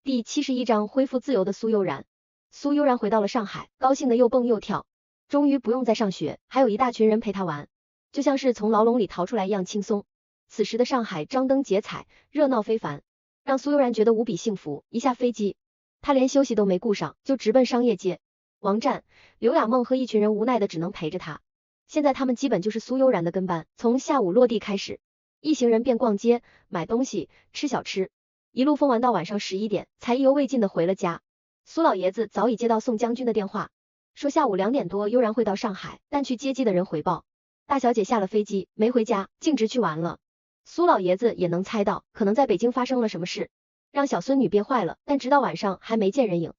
第71章恢复自由的苏悠然。苏悠然回到了上海，高兴的又蹦又跳，终于不用再上学，还有一大群人陪他玩，就像是从牢笼里逃出来一样轻松。此时的上海张灯结彩，热闹非凡，让苏悠然觉得无比幸福。一下飞机，他连休息都没顾上，就直奔商业街。王占、刘雅梦和一群人无奈的只能陪着他。现在他们基本就是苏悠然的跟班，从下午落地开始，一行人便逛街、买东西、吃小吃，一路疯玩到晚上11点，才意犹未尽的回了家。苏老爷子早已接到宋将军的电话，说下午2点多悠然会到上海，但去接机的人回报，大小姐下了飞机没回家，径直去玩了。苏老爷子也能猜到，可能在北京发生了什么事，让小孙女憋坏了，但直到晚上还没见人影，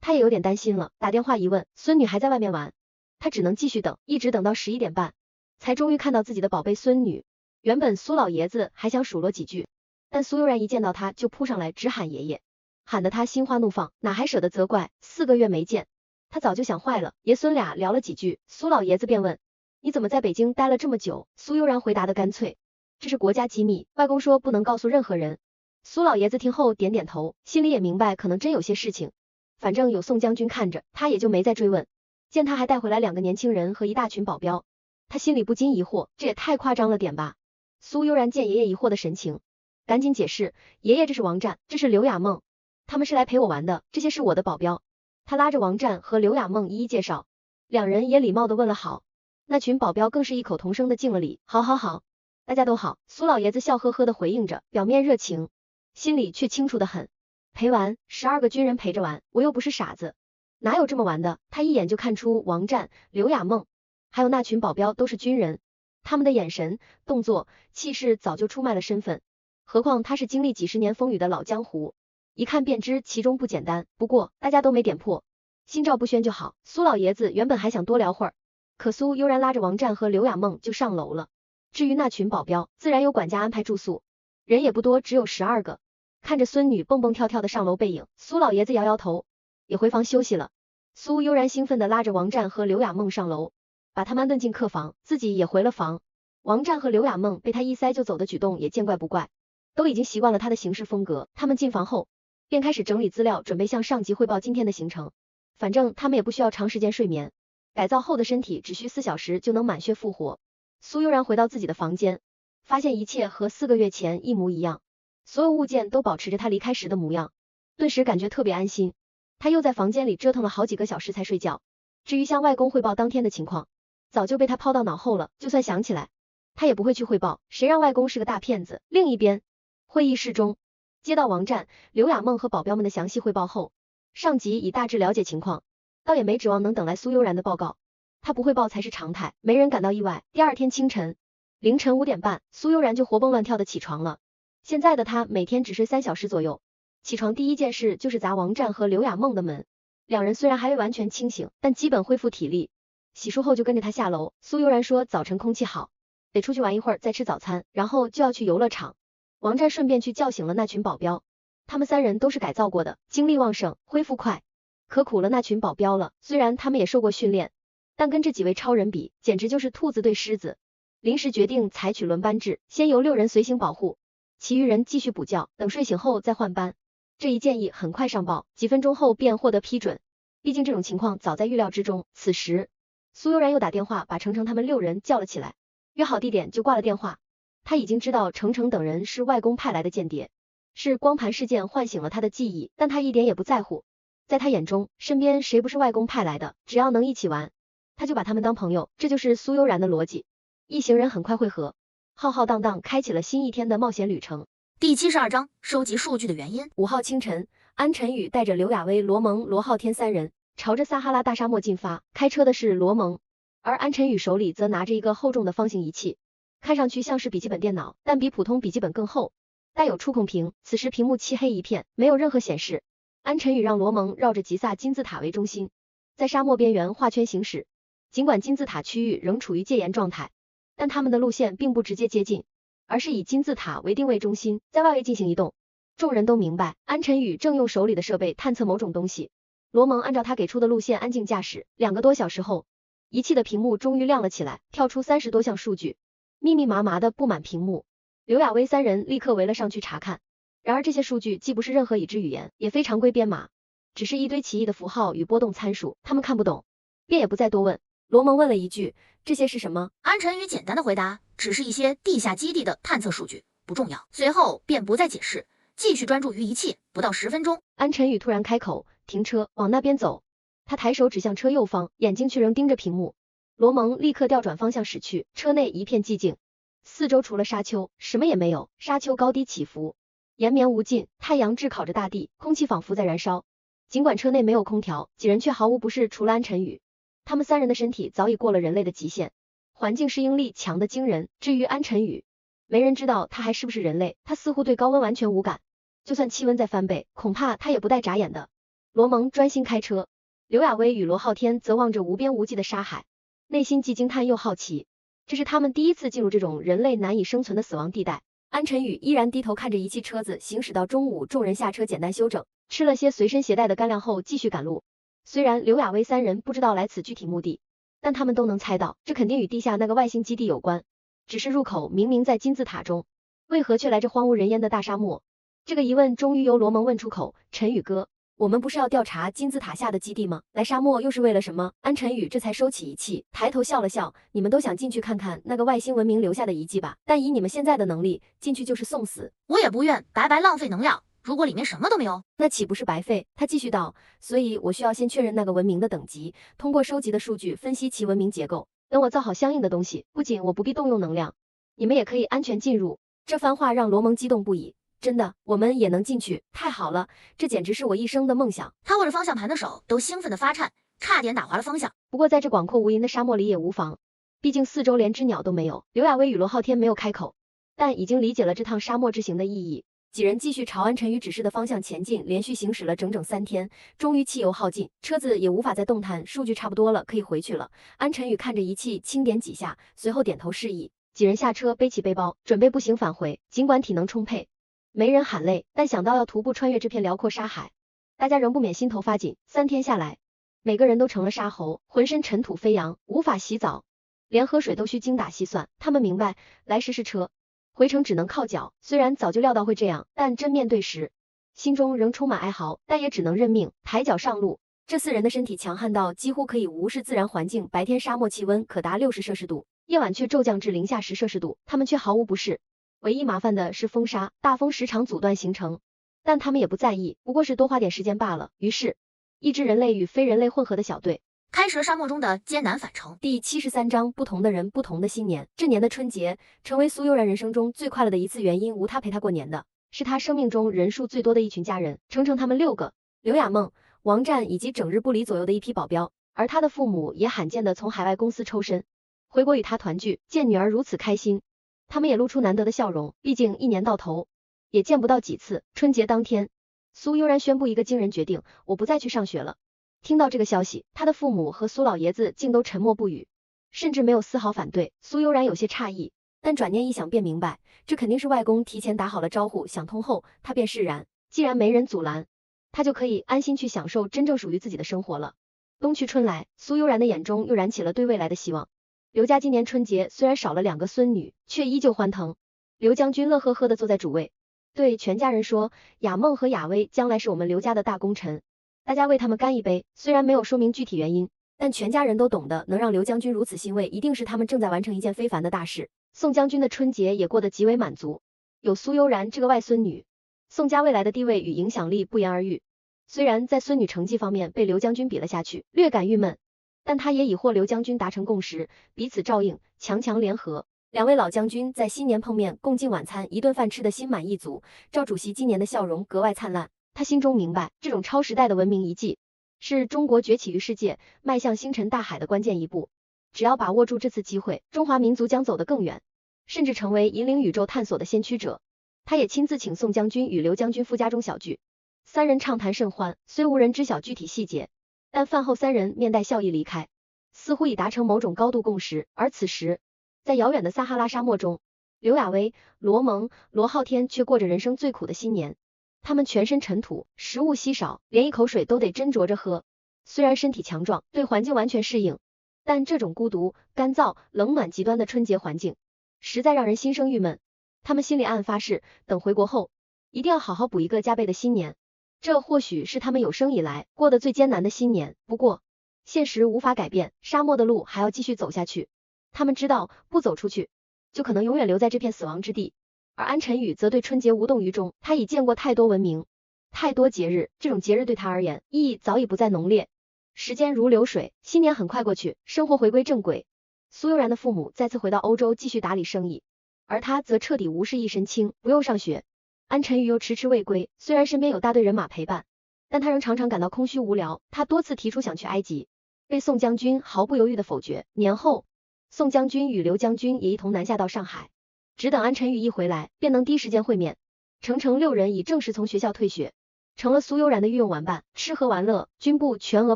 他也有点担心了，打电话一问，孙女还在外面玩，他只能继续等，一直等到11点半，才终于看到自己的宝贝孙女。原本苏老爷子还想数落几句，但苏悠然一见到他就扑上来直喊爷爷，喊得他心花怒放，哪还舍得责怪，4个月没见，他早就想坏了。爷孙俩聊了几句，苏老爷子便问，你怎么在北京待了这么久？苏悠然回答的干脆，这是国家机密，外公说不能告诉任何人。苏老爷子听后点点头，心里也明白可能真有些事情，反正有宋将军看着，他也就没再追问。见他还带回来2个年轻人和一大群保镖，他心里不禁疑惑，这也太夸张了点吧。苏悠然见爷爷疑惑的神情，赶紧解释，爷爷这是王占，这是刘雅梦，他们是来陪我玩的，这些是我的保镖。他拉着王占和刘雅梦一一介绍，两人也礼貌的问了好，那群保镖更是异口同声的敬了礼，好好好，大家都好。苏老爷子笑呵呵的回应着，表面热情，心里却清楚的很。陪玩，12个军人陪着玩，我又不是傻子，哪有这么玩的？他一眼就看出王占、刘雅梦还有那群保镖都是军人，他们的眼神、动作、气势早就出卖了身份，何况他是经历几十年风雨的老江湖，一看便知其中不简单。不过大家都没点破，心照不宣就好。苏老爷子原本还想多聊会儿，可苏悠然拉着王占和刘雅梦就上楼了。至于那群保镖，自然有管家安排住宿，人也不多，只有12个。看着孙女蹦蹦跳跳的上楼背影，苏老爷子摇摇头，也回房休息了。苏悠然兴奋地拉着王占和刘雅梦上楼，把他们安顿进客房，自己也回了房。王占和刘雅梦被他一塞就走的举动也见怪不怪，都已经习惯了他的行事风格。他们进房后便开始整理资料，准备向上级汇报今天的行程。反正他们也不需要长时间睡眠，改造后的身体只需4小时就能满血复活。苏悠然回到自己的房间，发现一切和4个月前一模一样，所有物件都保持着他离开时的模样，顿时感觉特别安心。他又在房间里折腾了好几个小时才睡觉。至于向外公汇报当天的情况，早就被他抛到脑后了，就算想起来他也不会去汇报，谁让外公是个大骗子。另一边，会议室中接到王占、刘雅梦和保镖们的详细汇报后，上级已大致了解情况，倒也没指望能等来苏悠然的报告，他不汇报才是常态，没人感到意外。第二天清晨，凌晨5点半，苏悠然就活蹦乱跳的起床了。现在的他每天只睡3小时左右，起床第一件事就是砸王占和刘雅梦的门。两人虽然还未完全清醒，但基本恢复体力，洗漱后就跟着他下楼。苏悠然说早晨空气好，得出去玩一会儿再吃早餐，然后就要去游乐场。王占顺便去叫醒了那群保镖，他们3人都是改造过的，精力旺盛，恢复快，可苦了那群保镖了。虽然他们也受过训练，但跟这几位超人比，简直就是兔子对狮子。临时决定采取轮班制，先由6人随行保护，其余人继续补觉，等睡醒后再换班。这一建议很快上报，几分钟后便获得批准。毕竟这种情况早在预料之中。此时，苏悠然又打电话把程程他们6人叫了起来，约好地点就挂了电话。他已经知道程程等人是外公派来的间谍，是光盘事件唤醒了他的记忆，但他一点也不在乎。在他眼中，身边谁不是外公派来的，只要能一起玩，他就把他们当朋友，这就是苏悠然的逻辑。一行人很快会合，浩浩荡荡开启了新一天的冒险旅程。第72章收集数据的原因。5号清晨，安晨宇带着刘雅薇、罗蒙、罗浩天3人朝着撒哈拉大沙漠进发，开车的是罗蒙，而安晨宇手里则拿着一个厚重的方形仪器，看上去像是笔记本电脑，但比普通笔记本更厚，带有触控屏。此时屏幕漆黑一片，没有任何显示。安晨宇让罗蒙绕着吉萨金字塔为中心，在沙漠边缘画圈行驶。尽管金字塔区域仍处于戒严状态，但他们的路线并不直接接近，而是以金字塔为定位中心，在外围进行移动。众人都明白，安晨宇正用手里的设备探测某种东西。罗蒙按照他给出的路线安静驾驶。2个多小时后，仪器的屏幕终于亮了起来，跳出30多项数据，密密麻麻的布满屏幕。刘雅薇3人立刻围了上去查看。然而这些数据既不是任何已知语言，也非常规编码，只是一堆奇异的符号与波动参数，他们看不懂，便也不再多问。罗蒙问了一句：“这些是什么？”安晨宇简单的回答：“只是一些地下基地的探测数据，不重要。”随后便不再解释，继续专注于仪器。不到10分钟，安晨宇突然开口：“停车，往那边走。”他抬手指向车右方，眼睛却仍盯着屏幕。罗蒙立刻调转方向驶去，车内一片寂静，四周除了沙丘，什么也没有。沙丘高低起伏，延绵无尽，太阳炙烤着大地，空气仿佛在燃烧。尽管车内没有空调，几人却毫无不适，除了安晨宇，他们3人的身体早已过了人类的极限，环境适应力强得惊人。至于安晨宇，没人知道他还是不是人类，他似乎对高温完全无感，就算气温再翻倍，恐怕他也不带眨眼的。罗蒙专心开车，刘亚威与罗浩天则望着无边无际的沙海，内心既惊叹又好奇，这是他们第一次进入这种人类难以生存的死亡地带。安晨宇依然低头看着仪器，车子行驶到中午，众人下车简单休整，吃了些随身携带的干粮后继续赶路。虽然刘亚威3人不知道来此具体目的，但他们都能猜到，这肯定与地下那个外星基地有关。只是入口明明在金字塔中，为何却来这荒无人烟的大沙漠？这个疑问终于由罗蒙问出口：“晨宇哥，我们不是要调查金字塔下的基地吗？来沙漠又是为了什么？”安晨宇这才收起仪器，抬头笑了笑：“你们都想进去看看那个外星文明留下的遗迹吧？但以你们现在的能力，进去就是送死。我也不愿白白浪费能量。如果里面什么都没有，那岂不是白费？”他继续道：“所以我需要先确认那个文明的等级，通过收集的数据分析其文明结构。等我造好相应的东西，不仅我不必动用能量，你们也可以安全进入。”这番话让罗蒙激动不已。真的，我们也能进去？太好了，这简直是我一生的梦想。他握着方向盘的手都兴奋地发颤，差点打滑了方向。不过在这广阔无垠的沙漠里也无妨，毕竟四周连只鸟都没有。刘亚威与罗浩天没有开口，但已经理解了这趟沙漠之行的意义。几人继续朝安晨宇指示的方向前进，连续行驶了整整3天，终于汽油耗尽，车子也无法再动弹，数据差不多了，可以回去了。安晨宇看着仪器轻点几下，随后点头示意。几人下车，背起背包，准备步行返回。尽管体能充沛，没人喊累，但想到要徒步穿越这片辽阔沙海，大家仍不免心头发紧。3天下来，每个人都成了沙猴，浑身尘土飞扬，无法洗澡，连喝水都需精打细算。他们明白，来时是车，回程只能靠脚。虽然早就料到会这样，但真面对时，心中仍充满哀嚎，但也只能认命，抬脚上路。这4人的身体强悍到几乎可以无视自然环境，白天沙漠气温可达60摄氏度，夜晚却骤降至零下10摄氏度，他们却毫无不适。唯一麻烦的是风沙，大风时常阻断行程，但他们也不在意，不过是多花点时间罢了。于是，一支人类与非人类混合的小队开始了沙漠中的艰难返程。第73章：不同的人，不同的新年。这年的春节成为苏悠然人生中最快乐的一次原因，无他陪他过年的，是他生命中人数最多的一群家人，整整他们6个：刘雅梦、王战以及整日不离左右的一批保镖。而他的父母也罕见的从海外公司抽身，回国与他团聚，见女儿如此开心，他们也露出难得的笑容，毕竟1年到头也见不到几次。春节当天，苏悠然宣布一个惊人决定：我不再去上学了。听到这个消息，他的父母和苏老爷子竟都沉默不语，甚至没有丝毫反对。苏悠然有些诧异，但转念一想便明白，这肯定是外公提前打好了招呼。想通后，他便释然，既然没人阻拦，他就可以安心去享受真正属于自己的生活了。冬去春来，苏悠然的眼中又燃起了对未来的希望。刘家今年春节虽然少了2个孙女，却依旧欢腾。刘将军乐呵呵地坐在主位，对全家人说：雅梦和雅薇将来是我们刘家的大功臣，大家为他们干一杯。虽然没有说明具体原因，但全家人都懂得，能让刘将军如此欣慰，一定是他们正在完成一件非凡的大事。宋将军的春节也过得极为满足，有苏悠然这个外孙女，宋家未来的地位与影响力不言而喻。虽然在孙女成绩方面被刘将军比了下去，略感郁闷，但他也已和刘将军达成共识，彼此照应，强强联合。2位老将军在新年碰面，共进晚餐，一顿饭吃得心满意足。赵主席今年的笑容格外灿烂，他心中明白，这种超时代的文明遗迹，是中国崛起于世界，迈向星辰大海的关键一步。只要把握住这次机会，中华民族将走得更远，甚至成为引领宇宙探索的先驱者。他也亲自请宋将军与刘将军赴家中小聚，3人畅谈甚欢，虽无人知晓具体细节，但饭后3人面带笑意离开，似乎已达成某种高度共识。而此时，在遥远的撒哈拉沙漠中，刘亚威、罗蒙、罗浩天却过着人生最苦的新年。他们全身尘土，食物稀少，连一口水都得斟酌着喝。虽然身体强壮，对环境完全适应，但这种孤独、干燥、冷暖极端的春节环境，实在让人心生郁闷。他们心里暗发誓，等回国后，一定要好好补一个加倍的新年。这或许是他们有生以来过得最艰难的新年，不过现实无法改变，沙漠的路还要继续走下去。他们知道不走出去，就可能永远留在这片死亡之地。而安晨宇则对春节无动于衷，他已见过太多文明，太多节日，这种节日对他而言意义早已不再浓烈。时间如流水，新年很快过去，生活回归正轨。苏悠然的父母再次回到欧洲继续打理生意，而他则彻底无事一身轻，不用上学。安晨宇又迟迟未归，虽然身边有大队人马陪伴，但他仍常常感到空虚无聊。他多次提出想去埃及，被宋将军毫不犹豫地否决。年后，宋将军与刘将军也一同南下到上海，只等安晨宇一回来，便能第一时间会面。程6人已正式从学校退学，成了苏悠然的御用玩伴，吃喝玩乐军部全额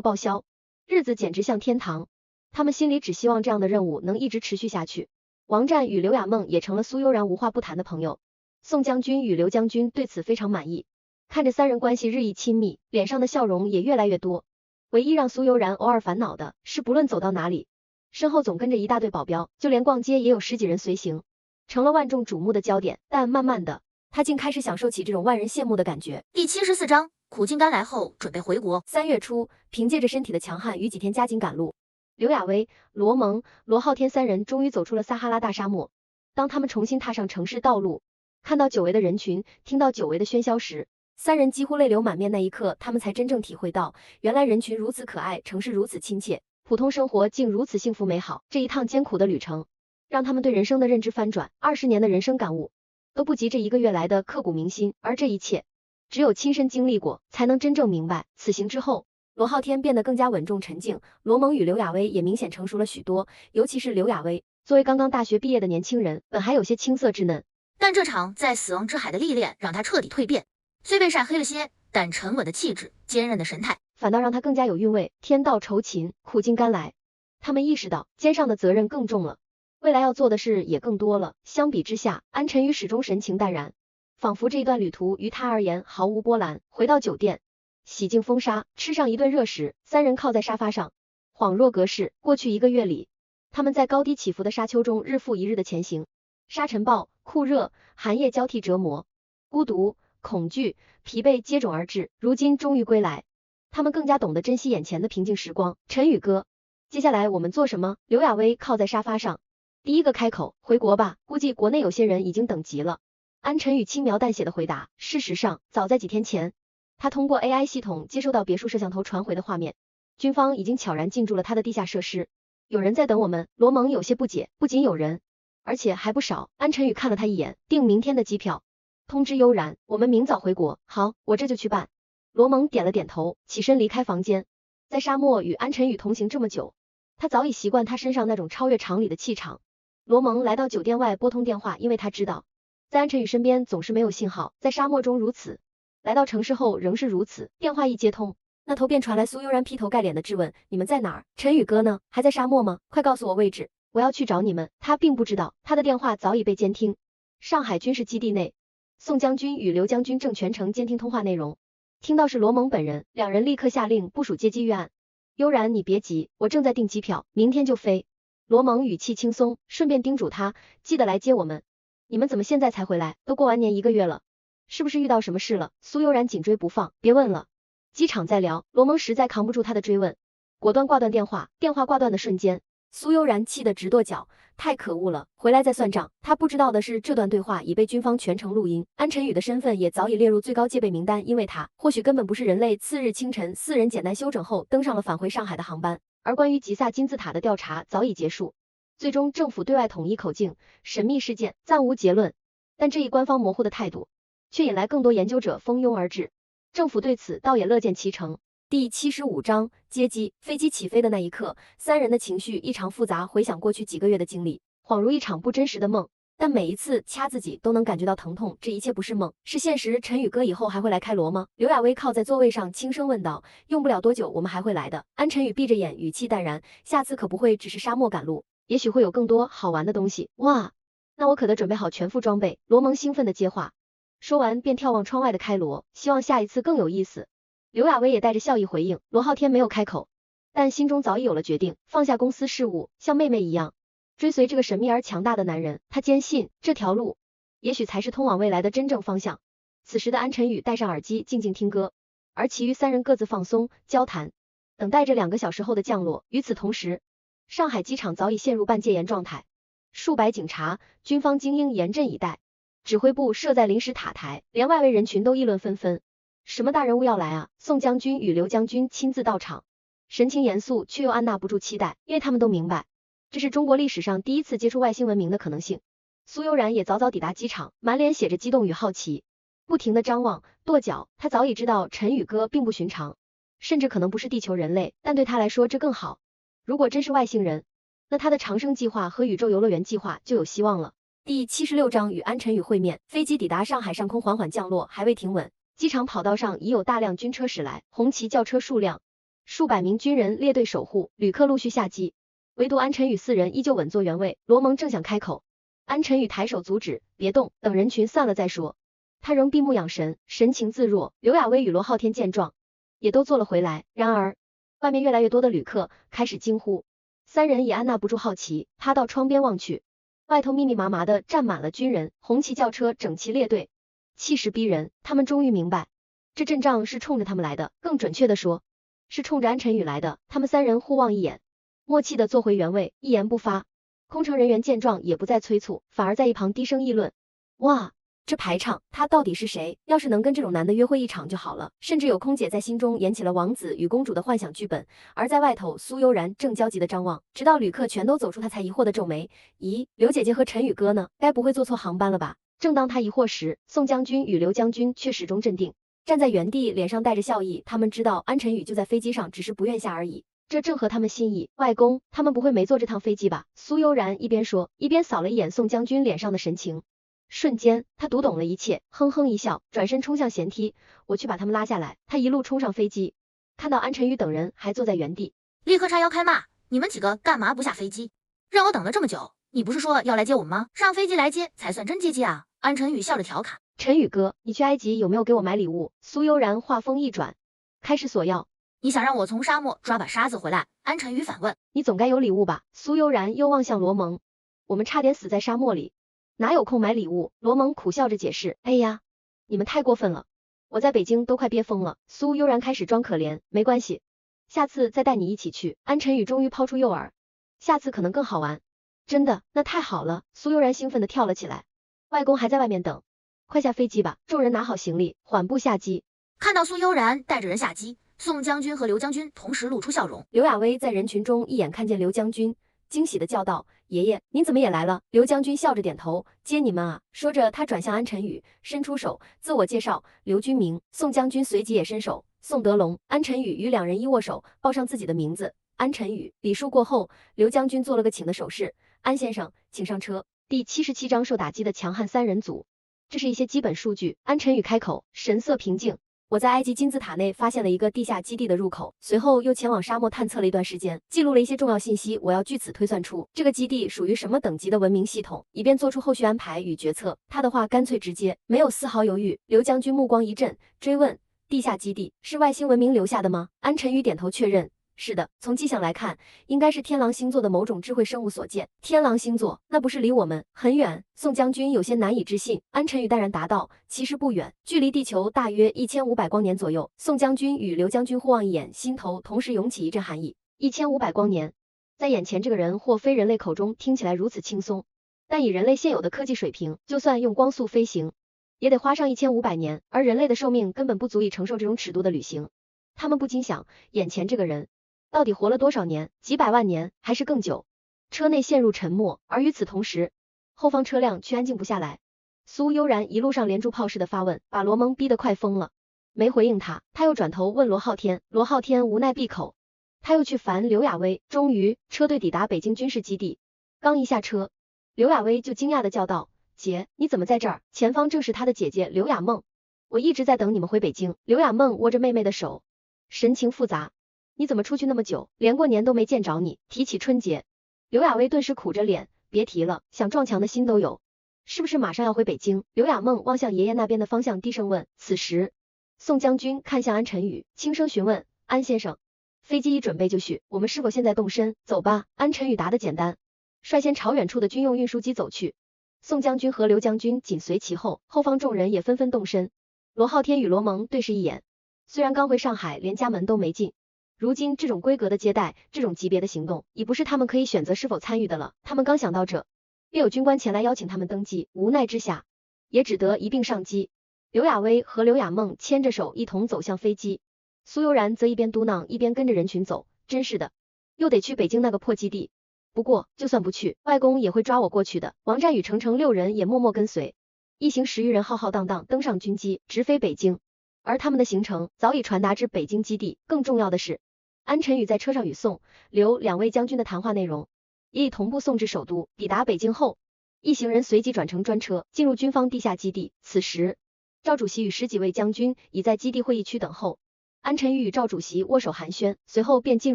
报销，日子简直像天堂。他们心里只希望这样的任务能一直持续下去。王战与刘雅梦也成了苏悠然无话不谈的朋友。宋将军与刘将军对此非常满意，看着三人关系日益亲密，脸上的笑容也越来越多。唯一让苏悠然偶尔烦恼的是，不论走到哪里，身后总跟着一大队保镖，就连逛街也有10几人随行，成了万众瞩目的焦点。但慢慢的，他竟开始享受起这种万人羡慕的感觉。第74章，苦尽甘来后准备回国。3月初，凭借着身体的强悍与几天加紧赶路，刘雅薇、罗蒙、罗浩天3人终于走出了撒哈拉大沙漠。当他们重新踏上城市道路，看到久违的人群，听到久违的喧嚣时，3人几乎泪流满面。那一刻，他们才真正体会到，原来人群如此可爱，城市如此亲切，普通生活竟如此幸福美好。这一趟艰苦的旅程，让他们对人生的认知翻转，20年的人生感悟，都不及这1个月来的刻骨铭心。而这一切，只有亲身经历过，才能真正明白。此行之后，罗浩天变得更加稳重沉静，罗蒙与刘雅薇也明显成熟了许多，尤其是刘雅薇，作为刚刚大学毕业的年轻人，本还有些青涩稚嫩。但这场在死亡之海的历练让他彻底蜕变，虽被晒黑了些，但沉稳的气质、坚韧的神态，反倒让他更加有韵味。天道酬勤，苦尽甘来。他们意识到肩上的责任更重了，未来要做的事也更多了。相比之下，安晨宇始终神情淡然，仿佛这一段旅途于他而言毫无波澜。回到酒店，洗净风沙，吃上一顿热食，3人靠在沙发上，恍若隔世。过去1个月里，他们在高低起伏的沙丘中日复一日的前行，沙尘暴、酷热、寒夜交替折磨，孤独、恐惧、疲惫接踵而至。如今终于归来，他们更加懂得珍惜眼前的平静时光。晨宇哥，接下来我们做什么？刘雅薇靠在沙发上，第一个开口，回国吧，估计国内有些人已经等急了。安晨宇轻描淡写的回答。事实上，早在几天前，他通过 AI 系统接收到别墅摄像头传回的画面，军方已经悄然进驻了他的地下设施，有人在等我们。罗蒙有些不解，不仅有人，而且还不少。安晨宇看了他一眼，订明天的机票，通知悠然，我们明早回国。好，我这就去办。罗蒙点了点头，起身离开房间。在沙漠与安晨宇同行这么久，他早已习惯他身上那种超越常理的气场。罗蒙来到酒店外拨通电话，因为他知道在安晨宇身边总是没有信号，在沙漠中如此，来到城市后仍是如此。电话一接通，那头便传来苏悠然劈头盖脸的质问，你们在哪儿？晨宇哥呢？还在沙漠吗？快告诉我位置，我要去找你们。他并不知道，他的电话早已被监听。上海军事基地内，宋将军与刘将军正全程监听通话内容，听到是罗蒙本人，2人立刻下令部署接机预案。悠然，你别急，我正在订机票，明天就飞。罗蒙语气轻松，顺便叮嘱他，记得来接我们。你们怎么现在才回来？都过完年1个月了，是不是遇到什么事了？苏悠然紧追不放，别问了，机场再聊。罗蒙实在扛不住他的追问，果断挂断电话。电话挂断的瞬间，苏悠然气得直跺脚，太可恶了，回来再算账。他不知道的是，这段对话已被军方全程录音，安晨宇的身份也早已列入最高戒备名单，因为他或许根本不是人类。次日清晨，4人简单休整后登上了返回上海的航班。而关于吉萨金字塔的调查早已结束，最终政府对外统一口径，神秘事件暂无结论。但这一官方模糊的态度，却引来更多研究者蜂拥而至，政府对此倒也乐见其成。第75章接机。飞机起飞的那一刻，3人的情绪异常复杂，回想过去几个月的经历，恍如一场不真实的梦。但每一次掐自己都能感觉到疼痛，这一切不是梦，是现实。晨宇哥以后还会来开罗吗？刘雅薇靠在座位上轻声问道。用不了多久，我们还会来的。安晨宇闭着眼，语气淡然，下次可不会只是沙漠赶路，也许会有更多好玩的东西。哇，那我可得准备好全副装备。罗蒙兴奋的接话，说完便眺望窗外的开罗，希望下一次更有意思。刘雅薇也带着笑意回应。罗浩天没有开口，但心中早已有了决定，放下公司事务，像妹妹一样追随这个神秘而强大的男人。他坚信这条路也许才是通往未来的真正方向。此时的安晨宇戴上耳机静静听歌，而其余3人各自放松交谈，等待着2个小时后的降落。与此同时，上海机场早已陷入半戒严状态，数百警察、军方精英严阵以待，指挥部设在临时塔台，连外围人群都议论纷纷。什么大人物要来啊？宋将军与刘将军亲自到场，神情严肃却又按捺不住期待，因为他们都明白，这是中国历史上第一次接触外星文明的可能性。苏悠然也早早抵达机场，满脸写着激动与好奇，不停地张望跺脚。他早已知道陈宇哥并不寻常，甚至可能不是地球人类，但对他来说这更好。如果真是外星人，那他的长生计划和宇宙游乐园计划就有希望了。第76章与安晨宇会面。飞机抵达上海上空缓缓降落，还未停稳，机场跑道上已有大辆军车驶来，红旗轿车数辆，数百名军人列队守护，旅客陆续下机，唯独安晨宇4人依旧稳坐原位。罗蒙正想开口，安晨宇抬手阻止，别动，等人群散了再说。他仍闭目养神，神情自若。刘亚威与罗浩天见状，也都坐了回来。然而，外面越来越多的旅客开始惊呼，3人也按捺不住好奇，趴到窗边望去，外头密密麻麻的站满了军人，红旗轿车整齐列队，气势逼人。他们终于明白，这阵仗是冲着他们来的，更准确的说，是冲着安晨宇来的。他们3人互望一眼，默契的坐回原位，一言不发。空乘人员见状也不再催促，反而在一旁低声议论，哇，这排场他到底是谁？要是能跟这种男的约会一场就好了。甚至有空姐在心中演起了王子与公主的幻想剧本。而在外头，苏悠然正焦急的张望，直到旅客全都走出，他才疑惑的皱眉，咦，刘姐姐和陈宇哥呢？该不会坐错航班了吧？正当他疑惑时，宋将军与刘将军却始终镇定，站在原地，脸上带着笑意。他们知道安晨宇就在飞机上，只是不愿下而已，这正合他们心意。外公，他们不会没坐这趟飞机吧？苏悠然一边说，一边扫了一眼宋将军脸上的神情，瞬间他读懂了一切，哼哼一笑，转身冲向舷梯，我去把他们拉下来。他一路冲上飞机，看到安晨宇等人还坐在原地，立刻叉腰开骂，你们几个干嘛不下飞机？让我等了这么久，你不是说要来接我们吗？上飞机来接才算真接机啊！安晨宇笑着调侃。陈宇哥，你去埃及有没有给我买礼物？苏悠然话锋一转，开始索要。你想让我从沙漠抓把沙子回来？安晨宇反问。你总该有礼物吧？苏悠然又望向罗蒙，我们差点死在沙漠里，哪有空买礼物？罗蒙苦笑着解释，哎呀，你们太过分了，我在北京都快憋疯了。苏悠然开始装可怜，没关系，下次再带你一起去。安晨宇终于抛出诱饵，下次可能更好玩。真的？那太好了。苏悠然兴奋地跳了起来，外公还在外面等，快下飞机吧。众人拿好行李，缓步下机。看到苏悠然带着人下机，宋将军和刘将军同时露出笑容。刘亚威在人群中一眼看见刘将军，惊喜地叫道，爷爷，您怎么也来了？刘将军笑着点头，接你们啊。说着他转向安晨宇，伸出手自我介绍，刘军明。宋将军随即也伸手，宋德龙。安晨宇与2人一握手，报上自己的名字，安晨宇。礼数过后，刘将军做了个请的手势，安先生请上车。第77章受打击的强悍3人组。这是一些基本数据。安晨宇开口，神色平静，我在埃及金字塔内发现了一个地下基地的入口，随后又前往沙漠探测了一段时间，记录了一些重要信息。我要据此推算出这个基地属于什么等级的文明系统，以便做出后续安排与决策。他的话干脆直接，没有丝毫犹豫。刘将军目光一震，追问，地下基地是外星文明留下的吗？安晨宇点头确认，是的，从迹象来看，应该是天狼星座的某种智慧生物所建。天狼星座，那不是离我们很远？宋将军有些难以置信。安晨宇淡然答道，其实不远，距离地球大约1500光年左右。宋将军与刘将军互望一眼，心头同时涌起一阵寒意。1500光年，在眼前这个人或非人类口中听起来如此轻松，但以人类现有的科技水平，就算用光速飞行，也得花上1500年，而人类的寿命根本不足以承受这种尺度的旅行。他们不禁想，眼前这个人到底活了多少年？几百万年，还是更久？车内陷入沉默，而与此同时，后方车辆却安静不下来。苏悠然一路上连珠炮似的发问，把罗蒙逼得快疯了，没回应他。他又转头问罗浩天，罗浩天无奈闭口。他又去烦刘亚威。终于，车队抵达北京军事基地，刚一下车，刘亚威就惊讶地叫道，姐，你怎么在这儿？前方正是他的姐姐刘亚梦，我一直在等你们回北京。刘亚梦握着妹妹的手，神情复杂，你怎么出去那么久，连过年都没见着你？提起春节，刘亚威顿时苦着脸，别提了，想撞墙的心都有。是不是马上要回北京？刘亚梦望向爷爷那边的方向，低声问。此时，宋将军看向安晨宇，轻声询问，安先生，飞机已准备就绪，我们是否现在动身？走吧。安晨宇答得简单，率先朝远处的军用运输机走去。宋将军和刘将军紧随其后，后方众人也纷纷动身。罗浩天与罗蒙对视一眼，虽然刚回上海，连家门都没进，如今这种规格的接待，这种级别的行动，已不是他们可以选择是否参与的了。他们刚想到这，便有军官前来邀请他们登机，无奈之下，也只得一并上机。刘亚薇和刘亚梦牵着手一同走向飞机，苏悠然则一边嘟囔一边跟着人群走，真是的，又得去北京那个破基地。不过就算不去，外公也会抓我过去的。王战与程程6人也默默跟随，一行10余人浩浩荡荡登上军机，直飞北京。而他们的行程早已传达至北京基地。更重要的是，安晨宇在车上与宋、刘2位将军的谈话内容也已同步送至首都。抵达北京后，一行人随即转乘专车进入军方地下基地。此时，赵主席与10几位将军已在基地会议区等候。安晨宇与赵主席握手寒暄，随后便进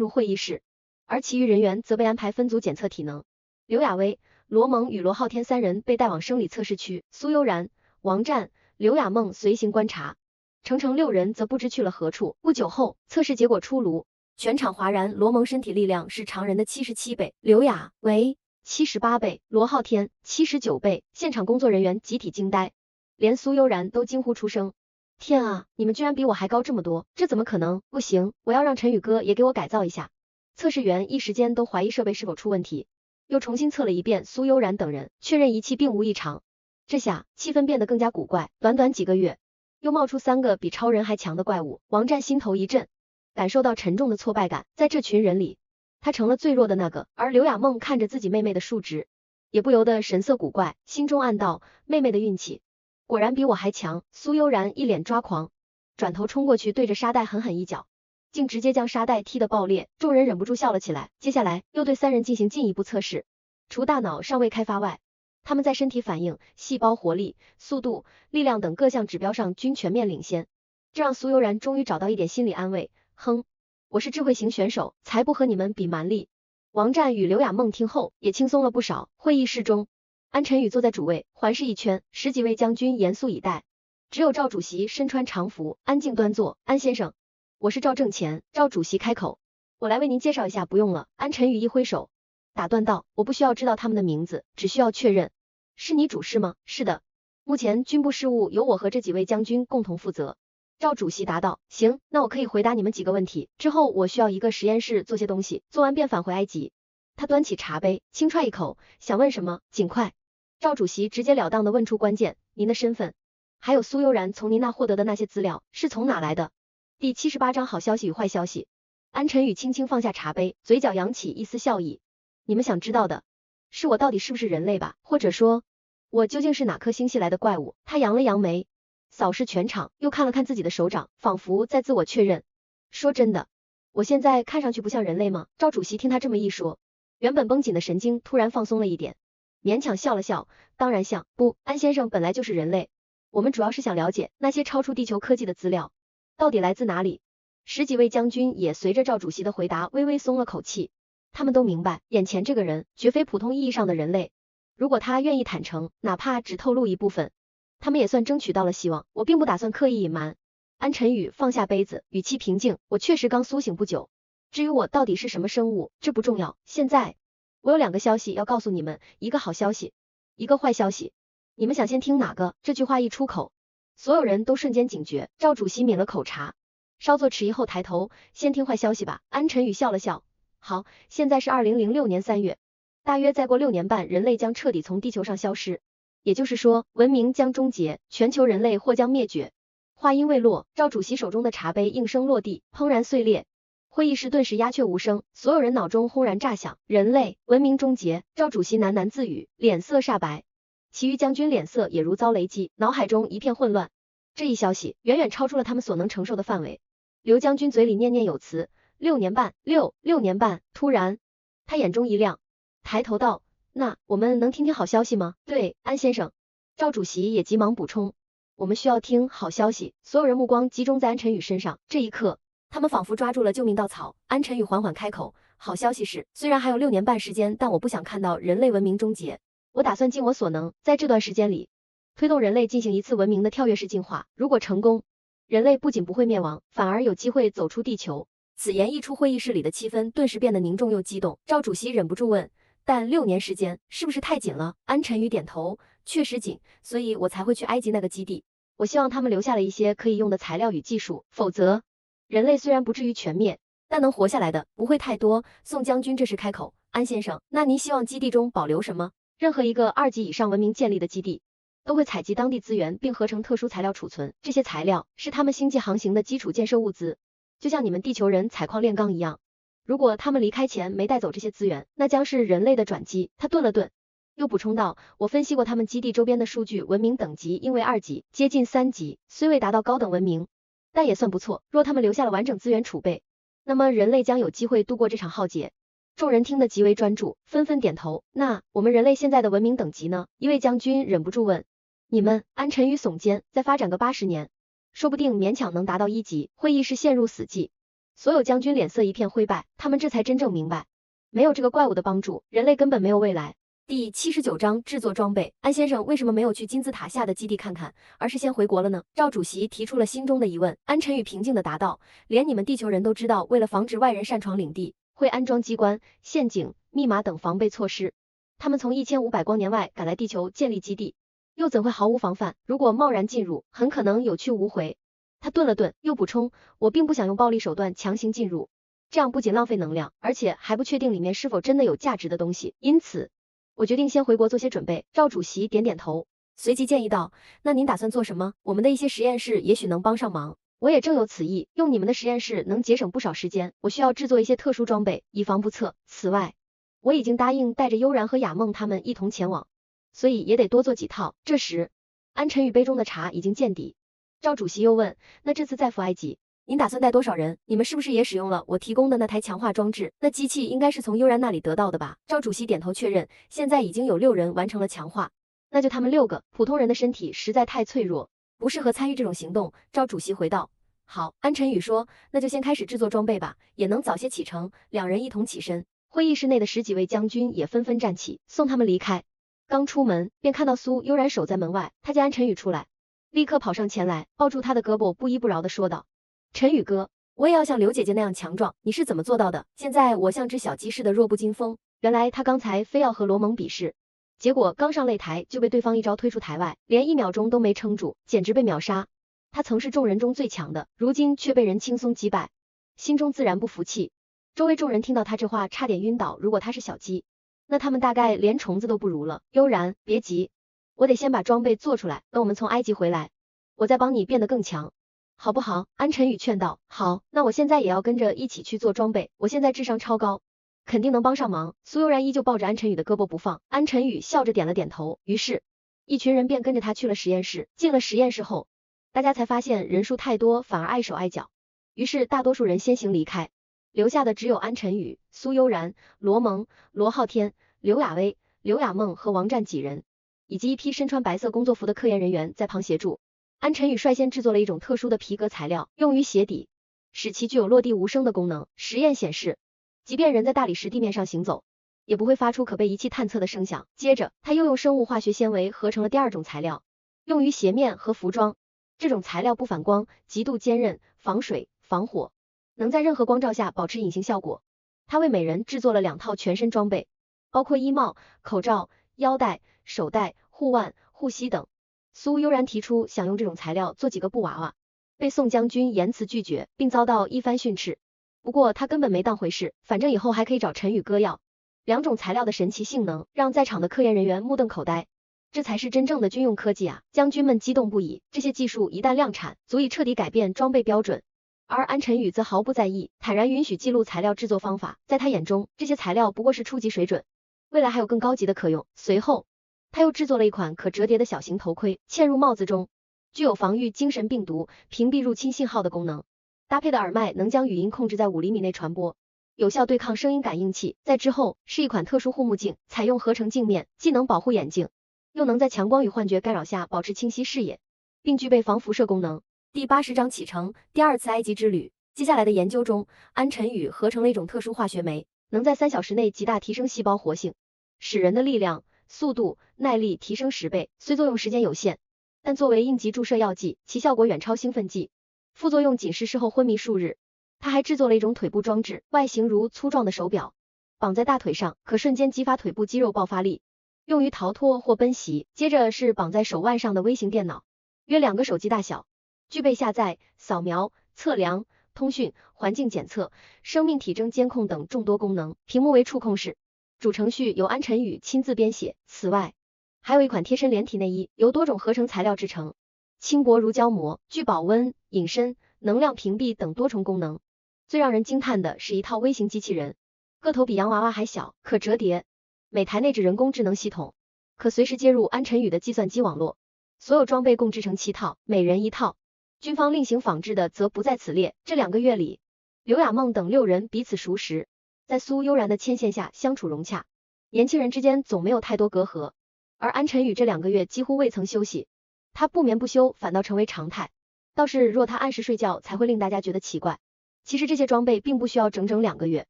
入会议室。而其余人员则被安排分组检测体能。刘亚薇、罗蒙与罗浩天3人被带往生理测试区，苏悠然、王战、刘亚梦随行观察，程程6人则不知去了何处。不久后，测试结果出炉，全场哗然，罗蒙身体力量是常人的77倍，刘亚薇78倍，罗浩天79倍。现场工作人员集体惊呆，连苏悠然都惊呼出声：天啊，你们居然比我还高这么多，这怎么可能？不行，我要让陈宇哥也给我改造一下。测试员一时间都怀疑设备是否出问题，又重新测了一遍苏悠然等人，确认仪器并无异常。这下气氛变得更加古怪，短短几个月，又冒出3个比超人还强的怪物。王战心头一震，感受到沉重的挫败感，在这群人里，他成了最弱的那个。而刘亚梦看着自己妹妹的数值，也不由得神色古怪，心中暗道：妹妹的运气果然比我还强。苏悠然一脸抓狂，转头冲过去对着沙袋狠狠一脚，竟直接将沙袋踢得爆裂，众人忍不住笑了起来。接下来又对3人进行进一步测试，除大脑尚未开发外，他们在身体反应、细胞活力、速度、力量等各项指标上均全面领先，这让苏悠然终于找到一点心理安慰。哼，我是智慧型选手，才不和你们比蛮力。王战与刘亚梦听后也轻松了不少。会议室中，安晨宇坐在主位，环视一圈，10几位将军严肃以待，只有赵主席身穿常服，安静端坐。安先生，我是赵正乾。赵主席开口，我来为您介绍一下。不用了，安晨宇一挥手打断道，我不需要知道他们的名字，只需要确认，是你主事吗？是的，目前军部事务由我和这几位将军共同负责。赵主席答道，行，那我可以回答你们几个问题，之后我需要一个实验室做些东西，做完便返回埃及。他端起茶杯，轻啜一口，想问什么尽快。赵主席直截了当地问出关键，您的身份，还有苏悠然从您那获得的那些资料是从哪来的？第78章好消息与坏消息。安晨宇轻轻放下茶杯，嘴角扬起一丝笑意。你们想知道的是我到底是不是人类吧，或者说我究竟是哪颗星系来的怪物？他扬了扬眉，扫视全场，又看了看自己的手掌，仿佛在自我确认。说真的，我现在看上去不像人类吗？赵主席听他这么一说，原本绷紧的神经突然放松了一点，勉强笑了笑，当然像。不，安先生本来就是人类，我们主要是想了解那些超出地球科技的资料到底来自哪里。10几位将军也随着赵主席的回答微微松了口气，他们都明白眼前这个人绝非普通意义上的人类，如果他愿意坦诚，哪怕只透露一部分，他们也算争取到了希望。我并不打算刻意隐瞒。安晨宇放下杯子，语气平静，我确实刚苏醒不久，至于我到底是什么生物，这不重要。现在我有2个消息要告诉你们，一个好消息，一个坏消息，你们想先听哪个？这句话一出口，所有人都瞬间警觉。赵主席抿了口茶，稍作迟疑后抬头，先听坏消息吧。安晨宇笑了笑，好，现在是2006年3月，大约再过6年半，人类将彻底从地球上消失，也就是说，文明将终结，全球人类或将灭绝。话音未落，赵主席手中的茶杯应声落地，砰然碎裂，会议室顿时鸦雀无声，所有人脑中轰然炸响，人类文明终结。赵主席喃喃自语，脸色煞白，其余将军脸色也如遭雷击，脑海中一片混乱。这一消息远远超出了他们所能承受的范围。刘将军嘴里念念有词，6年半，6年半。突然他眼中一亮，抬头道，那我们能听听好消息吗？对，安先生。赵主席也急忙补充，我们需要听好消息。所有人目光集中在安晨宇身上，这一刻他们仿佛抓住了救命稻草。安晨宇缓缓开口，好消息是，虽然还有6年半时间，但我不想看到人类文明终结，我打算尽我所能，在这段时间里推动人类进行一次文明的跳跃式进化。如果成功，人类不仅不会灭亡，反而有机会走出地球。此言一出，会议室里的气氛顿时变得凝重又激动。赵主席忍不住问，但6年时间是不是太紧了？安晨宇点头，确实紧，所以我才会去埃及那个基地。我希望他们留下了一些可以用的材料与技术，否则人类虽然不至于全灭，但能活下来的不会太多。宋将军这时开口，安先生，那您希望基地中保留什么？任何一个2级以上文明建立的基地，都会采集当地资源并合成特殊材料储存，这些材料是他们星际航行的基础建设物资，就像你们地球人采矿炼钢一样。如果他们离开前没带走这些资源，那将是人类的转机。他顿了顿，又补充道，我分析过他们基地周边的数据，文明等级因为2级，接近3级，虽未达到高等文明，但也算不错。若他们留下了完整资源储备，那么人类将有机会度过这场浩劫。众人听得极为专注，纷纷点头。那我们人类现在的文明等级呢？一位将军忍不住问。你们，安晨宇耸肩，再发展个80年，说不定勉强能达到1级。会议室陷入死寂，所有将军脸色一片灰败，他们这才真正明白，没有这个怪物的帮助，人类根本没有未来。第79章制作装备。安先生为什么没有去金字塔下的基地看看，而是先回国了呢？赵主席提出了心中的疑问。安晨宇平静地答道，连你们地球人都知道，为了防止外人擅闯领地，会安装机关、陷阱、密码等防备措施。他们从1500光年外赶来地球建立基地，又怎会毫无防范？如果贸然进入，很可能有去无回。他顿了顿，又补充，我并不想用暴力手段强行进入，这样不仅浪费能量，而且还不确定里面是否真的有价值的东西。因此我决定先回国做些准备。赵主席点点头，随即建议道，那您打算做什么？我们的一些实验室也许能帮上忙。我也正有此意，用你们的实验室能节省不少时间，我需要制作一些特殊装备，以防不测。此外，我已经答应带着悠然和雅梦他们一同前往，所以也得多做几套。这时，安晨宇杯中的茶已经见底。赵主席又问，那这次再赴埃及，您打算带多少人？你们是不是也使用了我提供的那台强化装置？那机器应该是从悠然那里得到的吧？赵主席点头确认，现在已经有6人完成了强化，那就他们6个。普通人的身体实在太脆弱，不适合参与这种行动。赵主席回道。好，安晨宇说，那就先开始制作装备吧，也能早些启程。2人一同起身，会议室内的10几位将军也纷纷站起，送他们离开。刚出门，便看到苏悠然守在门外，他见安晨宇出来，立刻跑上前来，抱住他的胳膊，不依不饶地说道，晨宇哥，我也要像刘姐姐那样强壮，你是怎么做到的？现在我像只小鸡似的弱不禁风。原来他刚才非要和罗蒙比试，结果刚上擂台就被对方一招推出台外，连1秒钟都没撑住，简直被秒杀。他曾是众人中最强的，如今却被人轻松击败，心中自然不服气。周围众人听到他这话差点晕倒，如果他是小鸡，那他们大概连虫子都不如了。悠然，别急，我得先把装备做出来，等我们从埃及回来，我再帮你变得更强，好不好？安晨宇劝道。好，那我现在也要跟着一起去做装备，我现在智商超高，肯定能帮上忙。苏悠然依旧抱着安晨宇的胳膊不放，安晨宇笑着点了点头，于是一群人便跟着他去了实验室。进了实验室后，大家才发现人数太多，反而碍手碍脚，于是大多数人先行离开，留下的只有安晨宇、苏悠然、罗蒙、罗浩天、刘雅薇、刘雅梦和王战几人，以及一批身穿白色工作服的科研人员在旁协助。安晨宇率先制作了一种特殊的皮革材料，用于鞋底，使其具有落地无声的功能。实验显示，即便人在大理石地面上行走，也不会发出可被仪器探测的声响。接着，他又用生物化学纤维合成了第2种材料，用于鞋面和服装。这种材料不反光，极度坚韧，防水、防火，能在任何光照下保持隐形效果。他为每人制作了2套全身装备，包括衣帽、口罩、腰带、手带、护腕、护膝等。苏悠然提出想用这种材料做几个布娃娃，被宋将军严词拒绝，并遭到一番训斥。不过他根本没当回事，反正以后还可以找陈宇哥要。2种材料的神奇性能让在场的科研人员目瞪口呆。这才是真正的军用科技啊！将军们激动不已，这些技术一旦量产，足以彻底改变装备标准。而安晨宇则毫不在意，坦然允许记录材料制作方法，在他眼中，这些材料不过是初级水准，未来还有更高级的可用。随后，他又制作了一款可折叠的小型头盔，嵌入帽子中，具有防御精神病毒、屏蔽入侵信号的功能。搭配的耳麦能将语音控制在5厘米内传播，有效对抗声音感应器。在之后是一款特殊护目镜，采用合成镜面，既能保护眼睛，又能在强光与幻觉干扰下保持清晰视野，并具备防辐射功能。第80章启程，第2次埃及之旅。接下来的研究中，安晨宇合成了一种特殊化学酶，能在3小时内极大提升细胞活性，使人的力量、速度、耐力提升10倍。虽作用时间有限，但作为应急注射药剂，其效果远超兴奋剂，副作用仅是事后昏迷数日。他还制作了一种腿部装置，外形如粗壮的手表，绑在大腿上，可瞬间激发腿部肌肉爆发力，用于逃脱或奔袭。接着是绑在手腕上的微型电脑，约2个手机大小，具备下载、扫描、测量、通讯、环境检测、生命体征监控等众多功能，屏幕为触控式，主程序由安晨宇亲自编写。此外，还有一款贴身连体内衣，由多种合成材料制成，轻薄如胶膜，具保温、隐身、能量屏蔽等多重功能。最让人惊叹的是一套微型机器人，个头比洋娃娃还小，可折叠，每台内置人工智能系统，可随时接入安晨宇的计算机网络。所有装备共制成7套，每人1套。军方另行仿制的则不在此列。这2个月里，刘亚梦等6人彼此熟识，在苏悠然的牵线下相处融洽，年轻人之间总没有太多隔阂。而安晨宇这2个月几乎未曾休息，他不眠不休反倒成为常态。倒是若他按时睡觉才会令大家觉得奇怪。其实这些装备并不需要整整2个月，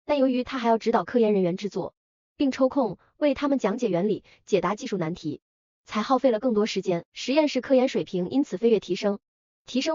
但由于他还要指导科研人员制作，并抽空为他们讲解原理、解答技术难题，才耗费了更多时间。实验室科研水平因此飞跃提升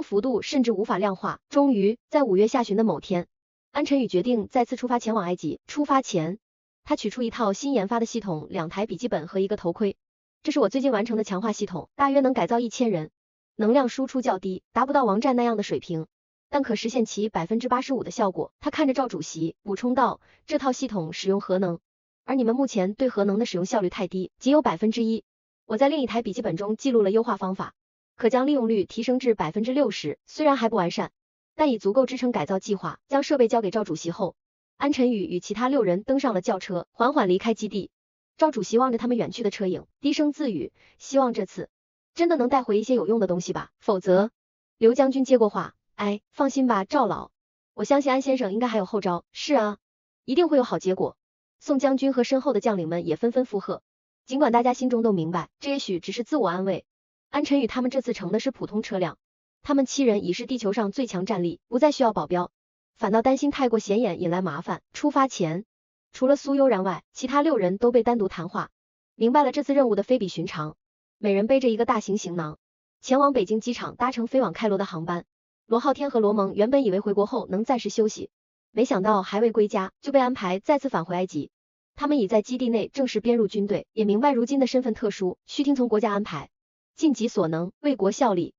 幅度甚至无法量化。终于在5月下旬的某天，安晨宇决定再次出发前往埃及。出发前，他取出一套新研发的系统、2台笔记本和一个头盔。这是我最近完成的强化系统，大约能改造1000人，能量输出较低，达不到王战那样的水平，但可实现其85%的效果。他看着赵主席补充道，这套系统使用核能，而你们目前对核能的使用效率太低，仅有1%。我在另一台笔记本中记录了优化方法，可将利用率提升至60%，虽然还不完善，但已足够支撑改造计划。将设备交给赵主席后，安晨宇与其他6人登上了轿车，缓缓离开基地。赵主席望着他们远去的车影，低声自语，希望这次真的能带回一些有用的东西吧，否则……刘将军接过话，哎，放心吧，赵老，我相信安先生应该还有后招。是啊，一定会有好结果。宋将军和身后的将领们也纷纷附和，尽管大家心中都明白，这也许只是自我安慰。安晨宇他们这次乘的是普通车辆，他们7人已是地球上最强战力，不再需要保镖，反倒担心太过显眼引来麻烦。出发前，除了苏悠然外，其他6人都被单独谈话，明白了这次任务的非比寻常。每人背着一个大型行囊，前往北京机场搭乘飞往开罗的航班。罗浩天和罗蒙原本以为回国后能暂时休息，没想到还未归家，就被安排再次返回埃及。他们已在基地内正式编入军队，也明白如今的身份特殊，需听从国家安排，尽己所能，为国效力。